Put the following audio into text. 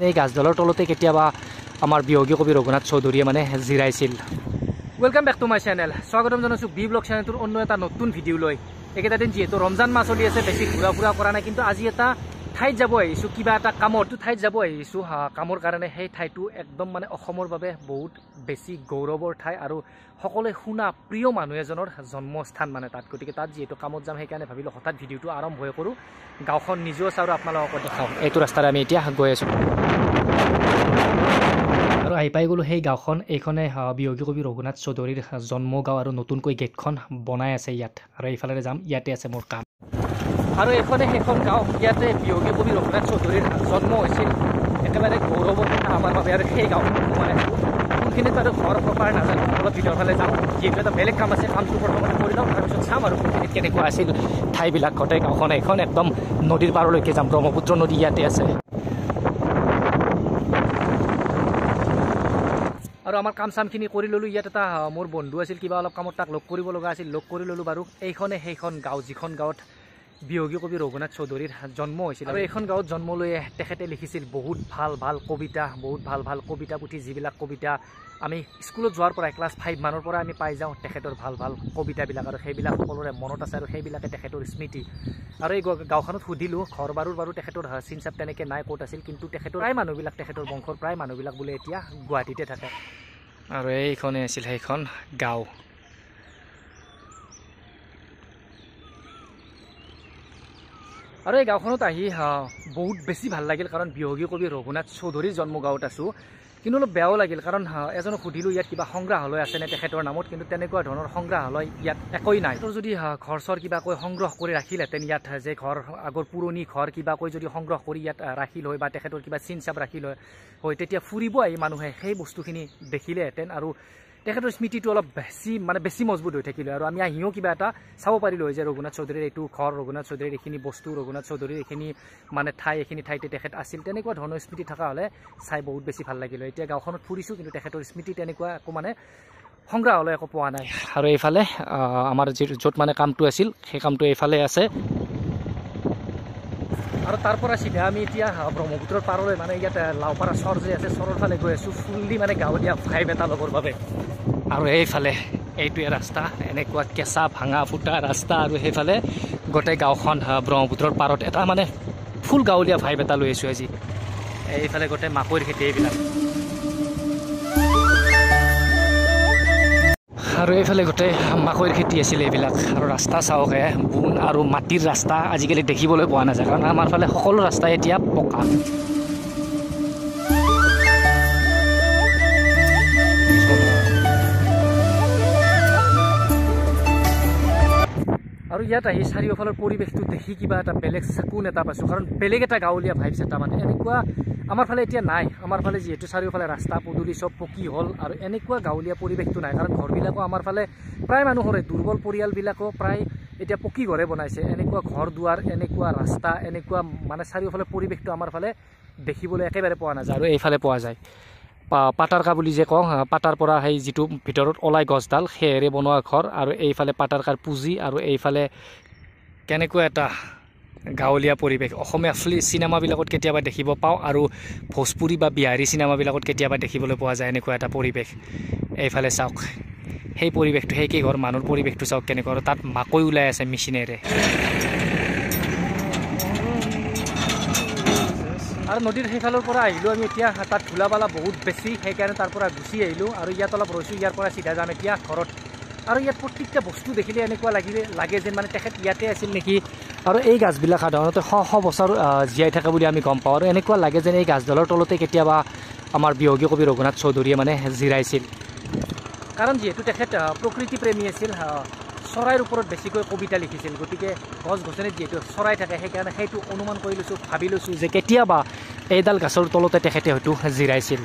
এই গাছডালৰ তলতে কেতিয়াবা আমাৰ বিয়োগী কবি ৰঘুনাথ চৌধুৰীয়ে মানে জিৰাইছিল। Welcome back to my channel. স্বাগতম জনাইছোঁ বি ব্লগ চেনেলটোৰ অন্য এটা নতুন ভিডিঅ' লৈ। এইকেইটা দিন যিহেতু ৰমজান মাহ চলি আছে, বেছি ঘূৰা ফুৰা কৰা নাই, কিন্তু আজি এটা ঠাইত যাব আহিছোঁ, কিবা এটা কামত ঠাইত যাব আহিছোঁ কামৰ কাৰণে। সেই ঠাইটো একদম মানে অসমৰ বাবে বহুত বেছি গৌৰৱৰ ঠাই আৰু সকলোৱে শুনা প্ৰিয় মানুহ এজনৰ জন্মস্থান মানে তাত। গতিকে তাত যিহেতু কামত যাম, সেইকাৰণে ভাবিলোঁ হঠাৎ ভিডিঅ'টো আৰম্ভ কৰোঁ, গাঁওখন নিজেও চাওঁ আৰু আপোনালোকক দেখাওঁ। এইটো ৰাস্তাৰে আমি এতিয়া গৈ আছোঁ আৰু আহি পাই গ'লোঁ সেই গাঁওখন। এইখনে বিয়োগী কবি ৰঘুনাথ চৌধুৰীৰ জন্ম গাঁও আৰু নতুনকৈ গেটখন বনাই আছে ইয়াত। আৰু এইফালে যাম, ইয়াতে আছে মোৰ কাম। আৰু এইখনে সেইখন গাঁও, ইয়াতে বিয়োগী কবি ৰঘুনাথ চৌধুৰীৰ জন্ম হৈছিল। একেবাৰে গৌৰৱৰ কথা আমাৰ বাবে। আৰু সেই গাঁওখন সোমাই আছোঁ, কোনখিনিত বাৰু ঘৰ প্ৰপাৰ নাজানো, অলপ ভিতৰৰ ফালে যাওঁ। যিহেতু এটা বেলেগ কাম আছে, কামটো প্ৰথমতে কৰি লওঁ, তাৰপিছত চাম আৰু কোনখিনিত কেনেকুৱা আছিল ঠাইবিলাক। গোটেই গাঁওখন এইখন একদম নদীৰ পাৰলৈকে যাম, ব্ৰহ্মপুত্ৰ নদী ইয়াতে আছে। আৰু আমাৰ কাম চামখিনি কৰি ল'লোঁ। ইয়াত এটা মোৰ বন্ধু আছিল, কিবা অলপ কামত তাক লগ কৰিব লগা আছিল, লগ কৰি ল'লোঁ বাৰু। এইখনে সেইখন গাঁও, যিখন গাঁৱত বিয়োগী কবি ৰঘুনাথ চৌধুৰীৰ জন্ম হৈছিল। আৰু এইখন গাঁৱত জন্ম লৈ তেখেতে লিখিছিল বহুত ভাল ভাল কবিতা, বহুত ভাল ভাল কবিতা পুথি, যিবিলাক কবিতা আমি স্কুলত যোৱাৰ পৰা ক্লাছ 5 মানৰ পৰা আমি পাই যাওঁ তেখেতৰ ভাল ভাল কবিতাবিলাক। আৰু সেইবিলাক সকলোৰে মনত আছে আৰু সেইবিলাকে তেখেতৰ স্মৃতি। আৰু এই গাঁওখনত সুধিলোঁ, ঘৰ বাৰু তেখেতৰ চিন চাপ তেনেকৈ নাই, ক'ত আছিল, কিন্তু তেখেতৰ প্ৰায় মানুহবিলাক, তেখেতৰ বংশৰ প্ৰায় মানুহবিলাক বোলে এতিয়া গুৱাহাটীতে থাকে। আৰু এইখনে আছিল সেইখন গাঁও। আৰু এই গাঁওখনত আহি বহুত বেছি ভাল লাগিল, কাৰণ বিয়োগী কবি ৰঘুনাথ চৌধুৰীৰ জন্ম গাঁৱত আছোঁ। কিন্তু অলপ বেয়াও লাগিল, কাৰণ এজনক সুধিলোঁ ইয়াত কিবা সংগ্ৰহালয় আছেনে তেখেতৰ নামত, কিন্তু তেনেকুৱা ধৰণৰ সংগ্ৰহালয় ইয়াত একোৱেই নাই। তোৰ যদি ঘৰ চৰ কিবাকৈ সংগ্ৰহ কৰি ৰাখিলহেঁতেন ইয়াত, যে ঘৰ আগৰ পুৰণি ঘৰ কিবাকৈ যদি সংগ্ৰহ কৰি ইয়াত ৰাখিল হয়, বা তেখেতৰ কিবা চিন চাপ ৰাখিল হয়, তেতিয়া ফুৰিব আহি মানুহে সেই বস্তুখিনি দেখিলেহেঁতেন আৰু তেখেতৰ স্মৃতিটো অলপ বেছি মজবুত হৈ থাকিলে। আৰু আমি আহিও কিবা এটা চাব পাৰিলোঁ হয় যে ৰঘুনাথ চৌধুৰীৰ এইটো ঘৰ, ৰঘুনাথ চৌধুৰীৰ এইখিনি বস্তু, ৰঘুনাথ চৌধুৰীৰ এইখিনি মানে ঠাই, এইখিনি ঠাইতে তেখেত আছিল। তেনেকুৱা ধৰণৰ স্মৃতি থকা হ'লে চাই বহুত বেছি ভাল লাগিলে। এতিয়া গাঁওখনত ফুৰিছোঁ, কিন্তু তেখেতৰ স্মৃতি তেনেকুৱা একো মানে সংগ্ৰহালয় একো পোৱা নাই। আৰু এইফালে আমাৰ য'ত মানে কামটো আছিল, সেই কামটো এইফালে আছে। আৰু তাৰ পৰা চিধা আমি এতিয়া ব্ৰহ্মপুত্ৰৰ পাৰলৈ, মানে ইয়াত লাওপাৰা চৰ যে আছে, চৰৰ ফালে গৈ আছোঁ, ফুল্লি মানে গাঁৱলীয়া ভাইব এটা ল'বৰ বাবে। আৰু এইফালে এইটোৱে ৰাস্তা, এনেকুৱা কেঁচা ভাঙা ফুটা ৰাস্তা। আৰু সেইফালে গোটেই গাঁওখন ব্ৰহ্মপুত্ৰৰ পাৰত এটা মানে ফুল গাঁৱলীয়া ভাইব এটা লৈ আছোঁ আজি। এইফালে গোটেই মাকৈৰ খেতি এইবিলাক, আৰু এইফালে গোটেই মাকৈৰ খেতি আছিলে এইবিলাক। আৰু ৰাস্তা চাওকে, বোন আৰু মাটিৰ ৰাস্তা আজিকালি দেখিবলৈ পোৱা নাযায়, কাৰণ আমাৰ ফালে সকলো ৰাস্তাই এতিয়া পকা। আৰু ইয়াত আহি চাৰিওফালৰ পৰিৱেশটো দেখি কিবা এটা বেলেগ চাকুন এটা পাইছোঁ, কাৰণ বেলেগ এটা গাঁৱলীয়া ভাইবছ এটা মানে এনেকুৱা আমাৰ ফালে এতিয়া নাই। আমাৰ ফালে যিহেতু চাৰিওফালে ৰাস্তা পদূলি চব পকী হ'ল, আৰু এনেকুৱা গাঁৱলীয়া পৰিৱেশটো নাই, কাৰণ ঘৰবিলাকো আমাৰ ফালে প্ৰায় মানুহৰে, দুৰ্বল পৰিয়ালবিলাকো প্ৰায় এতিয়া পকী ঘৰে বনাইছে। এনেকুৱা ঘৰ দুৱাৰ, এনেকুৱা ৰাস্তা, এনেকুৱা মানে চাৰিওফালে পৰিৱেশটো আমাৰ ফালে দেখিবলৈ একেবাৰে পোৱা নাযায়। আৰু এইফালে পোৱা যায় পাটাৰকা বুলি যে কওঁ, পাটাৰ পৰা সেই যিটো ভিতৰত ওলাই গছডাল, সেয়েৰে বনোৱা ঘৰ। আৰু এইফালে পাটাৰকাৰ পুঁজি, আৰু এইফালে কেনেকুৱা এটা গাঁৱলীয়া পৰিৱেশ অসমীয়া চিনেমাবিলাকত কেতিয়াবা দেখিব পাওঁ, আৰু ভোজপুৰী বা বিহাৰী চিনেমাবিলাকত কেতিয়াবা দেখিবলৈ পোৱা যায় এনেকুৱা এটা পৰিৱেশ। এইফালে চাওক সেই পৰিৱেশটো, সেই কেইঘৰ মানুহৰ পৰিৱেশটো চাওক কেনেকুৱা। আৰু তাত মাকৈ ওলাই আছে মেচিনেৰে। আৰু নদীৰ সেইফালৰ পৰা আহিলোঁ আমি এতিয়া, তাত ধূলা বালা বহুত বেছি, সেইকাৰণে তাৰ পৰা গুচি আহিলোঁ। আৰু ইয়াত অলপ ৰৈছোঁ, ইয়াৰ পৰা চিধা যাম এতিয়া ঘৰত। আৰু ইয়াত প্ৰত্যেকটা বস্তু দেখিলে এনেকুৱা লাগে যেন মানে তেখেত ইয়াতে আছিল নেকি। আৰু এই গাছবিলাক সাধাৰণতে শ বছৰ জীয়াই থাকে বুলি আমি গম পাওঁ। আৰু এনেকুৱা লাগে যেন এই গাছডালৰ তলতে কেতিয়াবা আমাৰ বিয়োগী কবি ৰঘুনাথ চৌধুৰীয়ে মানে জিৰাইছিল, কাৰণ যিহেতু তেখেত প্ৰকৃতি প্ৰেমী আছিল, চৰাইৰ ওপৰত বেছিকৈ কবিতা লিখিছিল। গতিকে গছ গছনিত যিহেতু চৰাই থাকে, সেইকাৰণে সেইটো অনুমান কৰি লৈছোঁ, ভাবি লৈছোঁ যে কেতিয়াবা এইডাল গাছৰ তলতে তেখেতে হয়তো জিৰাইছিল।